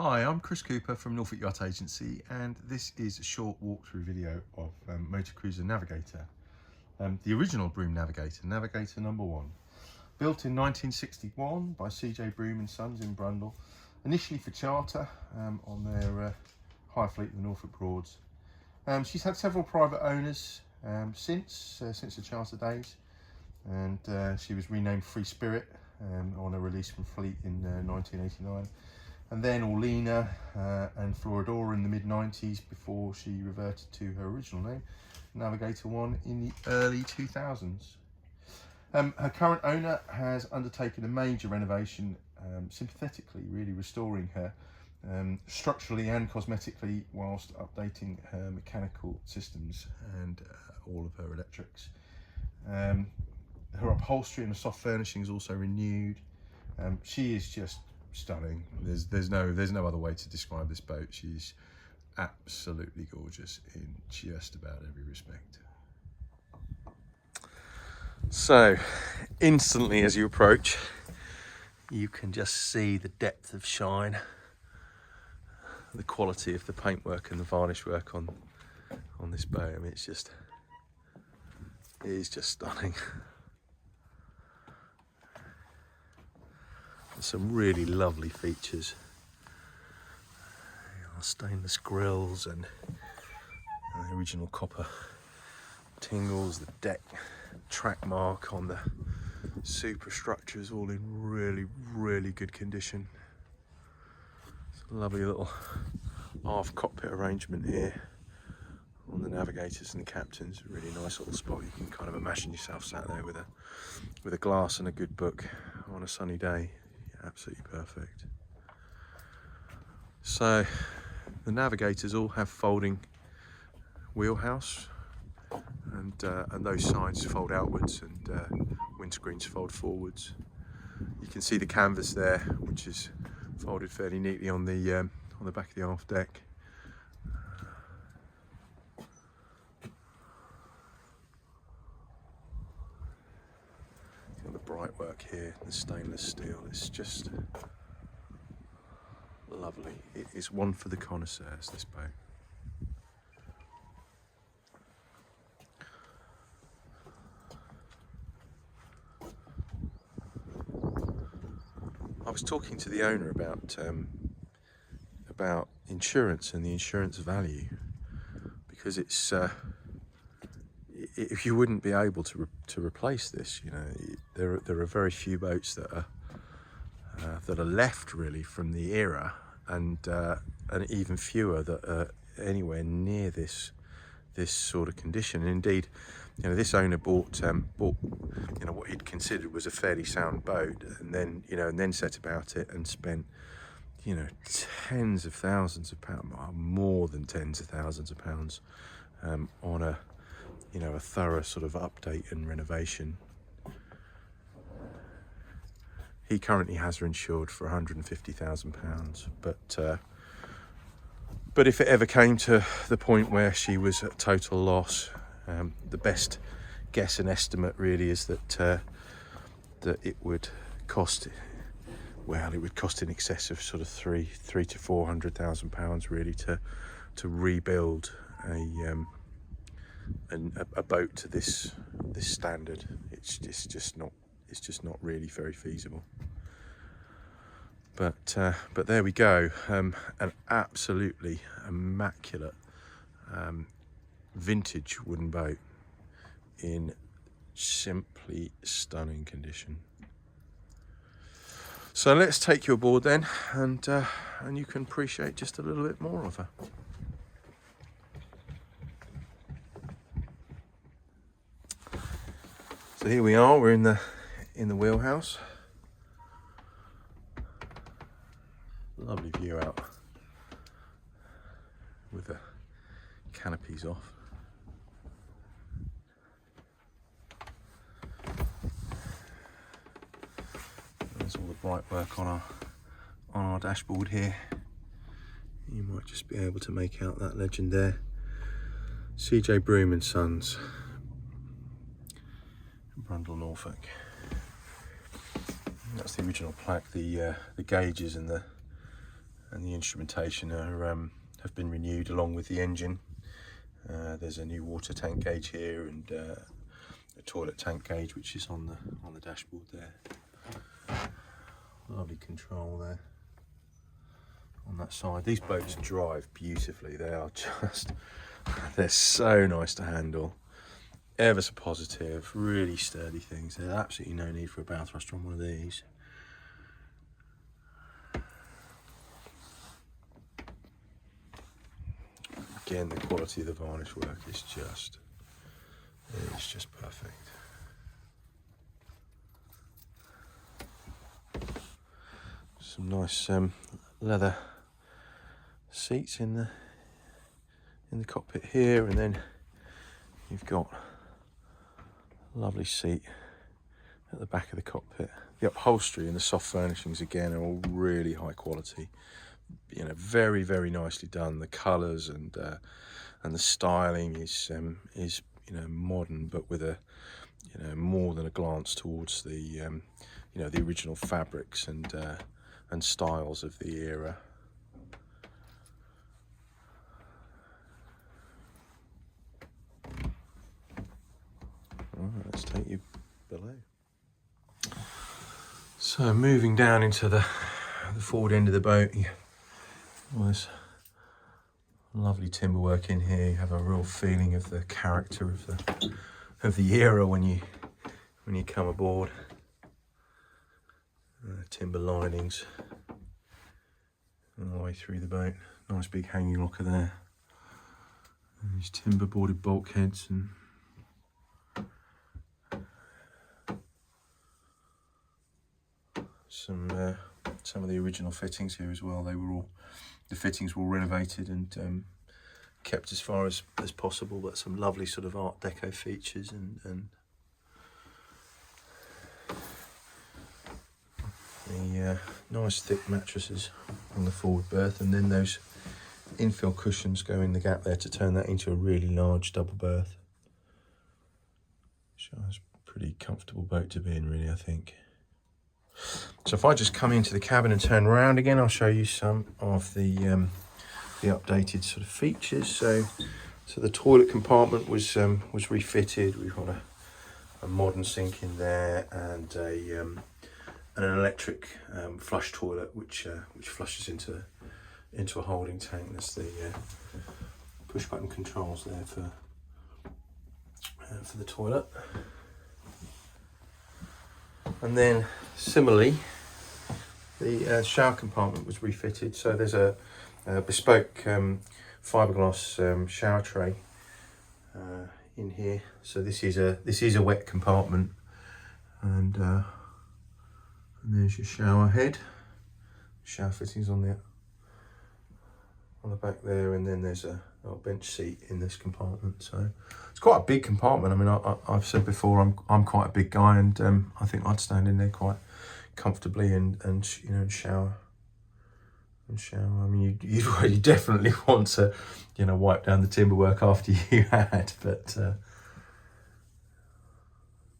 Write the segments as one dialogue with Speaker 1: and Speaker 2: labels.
Speaker 1: Hi, I'm Chris Cooper from Norfolk Yacht Agency, and this is a short walkthrough video of Motor Cruiser Navigator. The original Broom Navigator, Navigator number 1. Built in 1961 by CJ Broom and Sons in Brundall, initially for charter on their hire fleet, the Norfolk Broads. She's had several private owners since the charter days, and she was renamed Free Spirit on a release from fleet in 1989. And then Orlena and Floridora in the mid-90s before she reverted to her original name, Navigator 1, in the early 2000s. Her current owner has undertaken a major renovation, sympathetically really restoring her structurally and cosmetically, whilst updating her mechanical systems and all of her electrics. Her upholstery and the soft furnishing is also renewed. She is just stunning. There's no other way to describe this boat. She's absolutely gorgeous in just about every respect. So instantly as you approach, you can just see the depth of shine, the quality of the paintwork and the varnish work on this boat. I mean, it is just stunning. Some really lovely features, stainless grills and the original copper tingles, the deck track mark on the superstructures, all in really good condition. It's a lovely little aft cockpit arrangement here on the navigators and the captains. A really nice little spot. You can kind of imagine yourself sat there with a glass and a good book on a sunny day. Absolutely perfect. So the navigators all have folding wheelhouse, and those sides fold outwards and windscreens fold forwards. You can see the canvas there, which is folded fairly neatly on the back of the aft deck. The bright work here, the stainless steel, it's just lovely. It is one for the connoisseurs, this boat. I was talking to the owner about insurance and the insurance value, because it's if you wouldn't be able to replace this, you know, there are very few boats that are left really from the era, and even fewer that are anywhere near this sort of condition. And indeed, you know, this owner bought you know, what he'd considered was a fairly sound boat, and then set about it and spent, you know, tens of thousands of pounds, more than tens of thousands of pounds, on a thorough sort of update and renovation. He currently has her insured for £150,000, but if it ever came to the point where she was at total loss, the best guess and estimate really is that it would cost, well, it would cost in excess of sort of three to £400,000 really to rebuild a boat to this standard. It's just not really very feasible. But there we go. An absolutely immaculate vintage wooden boat in simply stunning condition. So let's take you aboard then, and you can appreciate just a little bit more of her. So here we are. We're in the wheelhouse. Lovely view out with the canopies off. There's all the bright work on our dashboard here. You might just be able to make out that legend there. CJ Broom and Sons, Brundall, Norfolk. That's the original plaque. The gauges and the and the instrumentation have been renewed along with the engine. There's a new water tank gauge here, and a toilet tank gauge which is on the dashboard there. Lovely control there on that side. These boats drive beautifully. They are just, they're so nice to handle. Ever so positive, really sturdy things. There's absolutely no need for a bow thruster on one of these. Again, the quality of the varnish work is just perfect. Some nice leather seats in the cockpit here, and then you've got a lovely seat at the back of the cockpit. The upholstery and the soft furnishings again are all really high quality. You know, very, very nicely done. The colours and the styling is you know, modern, but with a, you know, more than a glance towards the you know, the original fabrics and styles of the era. Alright, let's take you below. So moving down into the forward end of the boat, there's lovely timber work in here. You have a real feeling of the character of the era when you come aboard. Timber linings all the way through the boat. Nice big hanging locker there. And these timber boarded bulkheads, and some of the original fittings here as well. The fittings were all renovated and kept as far as possible, but some lovely sort of Art Deco features and the nice thick mattresses on the forward berth, and then those infill cushions go in the gap there to turn that into a really large double berth. So it's a pretty comfortable boat to be in, really, I think. So if I just come into the cabin and turn around again, I'll show you some of the updated sort of features. So the toilet compartment was refitted. We've got a modern sink in there, and an electric flush toilet which flushes into a holding tank. There's the push button controls there for the toilet. And then similarly, the shower compartment was refitted. So there's a bespoke fiberglass shower tray in here. So this is a wet compartment, and there's your shower head, shower fittings on the back there, and then there's a bench seat in this compartment. So it's quite a big compartment. I mean, I've said before, I'm quite a big guy, and I think I'd stand in there quite comfortably and you know, shower. I mean, you definitely want to, you know, wipe down the timber work after you had, but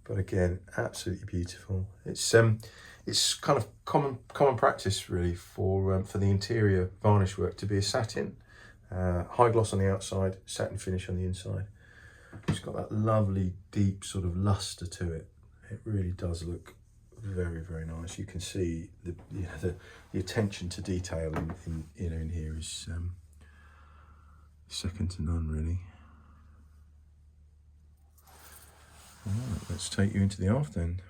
Speaker 1: again, absolutely beautiful. It's kind of common practice really for the interior varnish work to be a satin, high gloss on the outside, satin finish on the inside. It's got that lovely deep sort of luster to it. It really does look very, very nice. You can see the attention to detail in here is second to none, really. Right, let's take you into the aft end.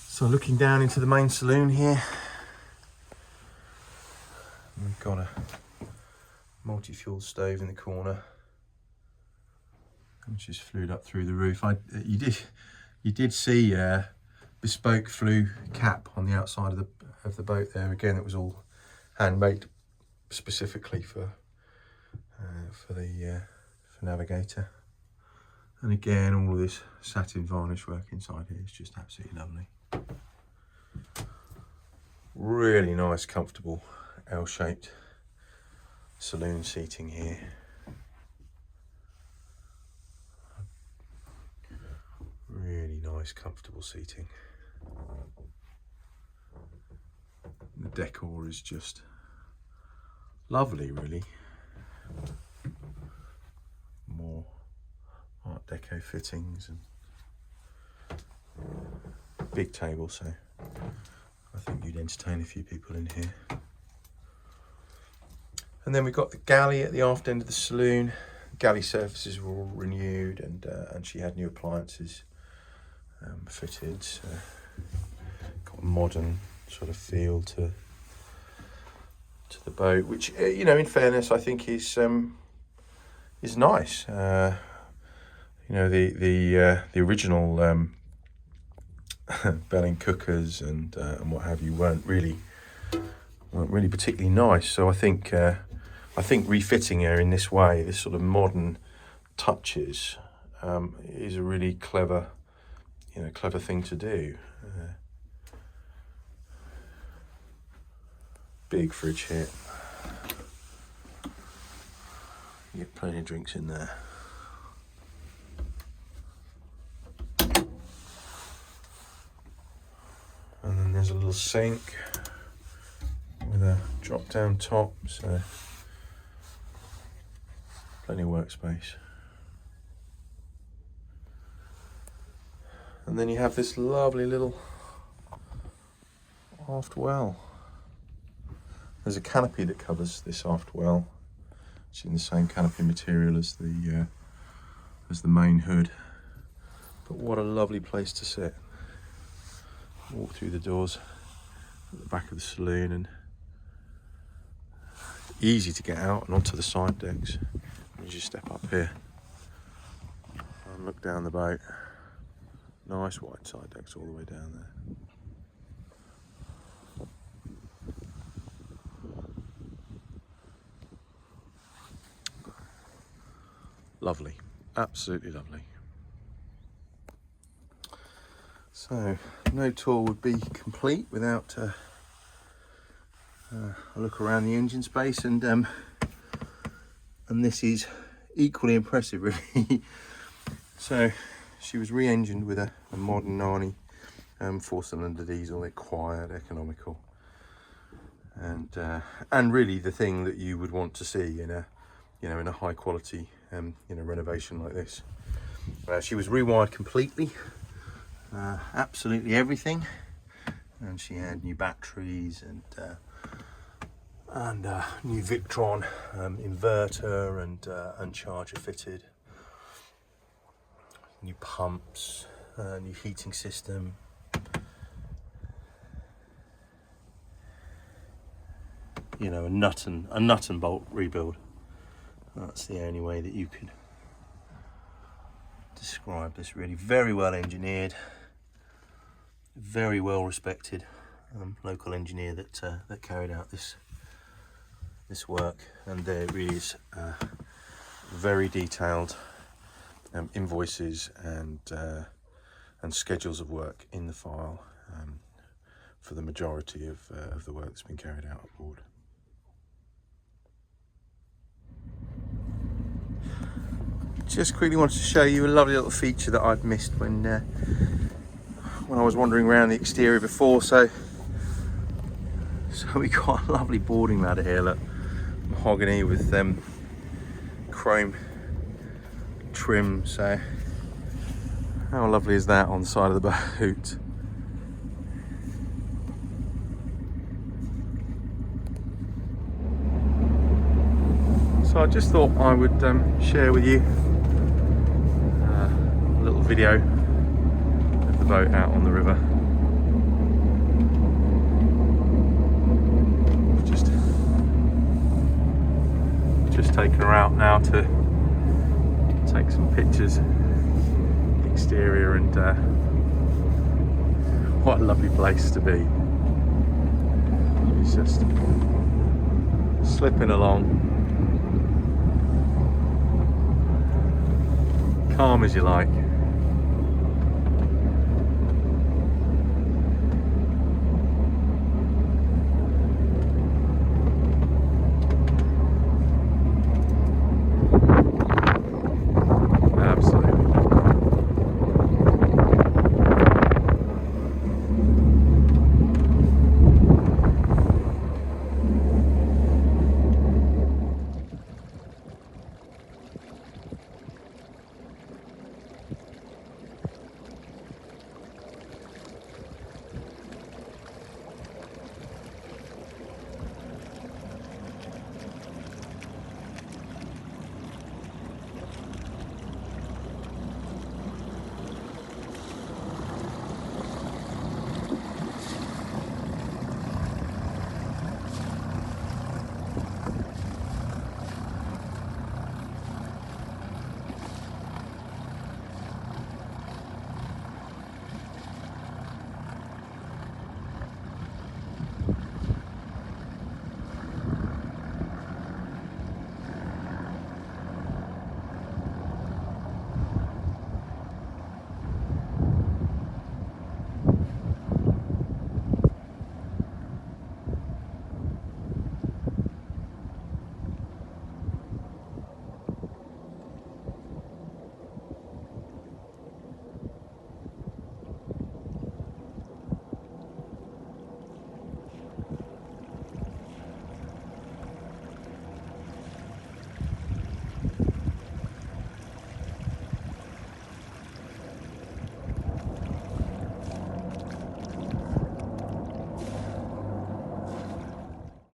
Speaker 1: So looking down into the main saloon here, we've got a multi-fuel stove in the corner, which is flued up through the roof. You did see bespoke flue cap on the outside of the boat there. Again, it was all handmade specifically for Navigator. And again, all of this satin varnish work inside here is just absolutely lovely. Really nice, comfortable L-shaped saloon seating here. Really nice, comfortable seating. The decor is just lovely, really. More Art Deco fittings and big table, so I think you'd entertain a few people in here. And then we've got the galley at the aft end of the saloon. Galley surfaces were all renewed, and she had new appliances fitted. So got a modern sort of feel to the boat, which you know, in fairness, I think is nice. You know, the original Belling cookers and what have you weren't really particularly nice. So I think refitting her in this way, this sort of modern touches, is a really clever thing to do. Big fridge here. You get plenty of drinks in there. And then there's a little sink with a drop down top, so plenty of workspace. And then you have this lovely little aft well. There's a canopy that covers this aft well. It's in the same canopy material as the main hood. But what a lovely place to sit. Walk through the doors at the back of the saloon, and easy to get out and onto the side decks. You just step up here and look down the boat. Nice wide side decks all the way down there. Lovely, absolutely lovely. So no tour would be complete without a look around the engine space, and this is equally impressive, really. So she was re-engined with a modern Narni 4-cylinder diesel. They're quiet, economical, and really the thing that you would want to see in a high quality renovation like this. She was rewired completely, absolutely everything, and she had new batteries and new Victron inverter and charger fitted, new pumps, new heating system. You know, a nut and bolt rebuild. That's the only way that you could describe this, really. Very well engineered, very well respected local engineer that carried out this work, and there is very detailed invoices and schedules of work in the file for the majority of the work that's been carried out aboard. Just quickly wanted to show you a lovely little feature that I'd missed when I was wandering around the exterior before. So we got a lovely boarding ladder here, look, mahogany with chrome trim. So how lovely is that on the side of the boat? So I just thought I would share with you a little video of the boat out on the river. Just taken her out now to take some pictures of the exterior, and what a lovely place to be. She's just slipping along, calm as you like.